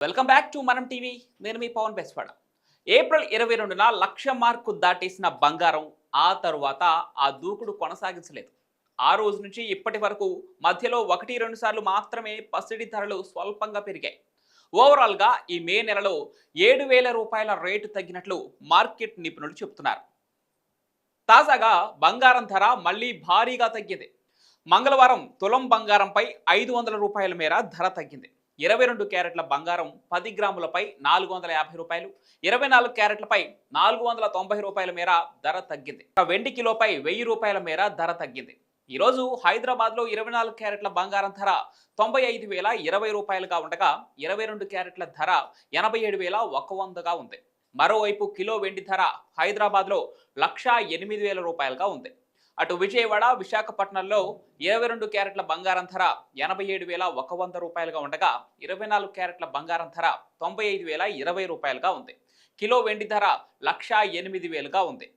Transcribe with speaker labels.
Speaker 1: Welcome back to మనం TV. నేను మీ Pawan Beswada. April 22న లక్ష mark దాటేసిన బంగారం ఆ తరువాత ఆ దూకుడు కొనసాగించలేదు. ఆ రోజు నుంచి ఇప్పటి వరకు మధ్యలో 1-2 సార్లు మాత్రమే పసిడి ధరలు స్వల్పంగా పెరిగాయి. ఓవరాల్గా ఈ మే నెలలో 7,000 రూపాయల రేటు తగ్గినట్లు మార్కెట్ నిపుణులు చెబుతున్నారు. తాజాగా బంగారం ధర మళ్లీ భారీగా తగ్గింది. మంగళవారం తులం బంగారంపై 500 రూపాయల మేర ధర తగ్గింది. 22 క్యారెట్ల బంగారం 10 గ్రాములపై 450 రూపాయలు, 24 క్యారెట్లపై 490 రూపాయల మేర ధర తగ్గింది. వెండి కిలోపై 1000 రూపాయల మేర ధర తగ్గింది. ఈరోజు హైదరాబాద్లో 24 క్యారెట్ల బంగారం ధర 95,020 రూపాయలుగా ఉండగా 22 క్యారెట్ల ధర 87,100గా ఉంది. మరోవైపు కిలో వెండి ధర హైదరాబాద్లో 1,08,000 రూపాయలుగా ఉంది. అటు విజయవాడ, విశాఖపట్నంలో 22 క్యారెట్ల బంగారం ధర 87,100 రూపాయలుగా ఉండగా 24 క్యారెట్ల బంగారం ధర 95,020 రూపాయలుగా ఉంది. కిలో వెండి ధర 1,08,000గా ఉంది.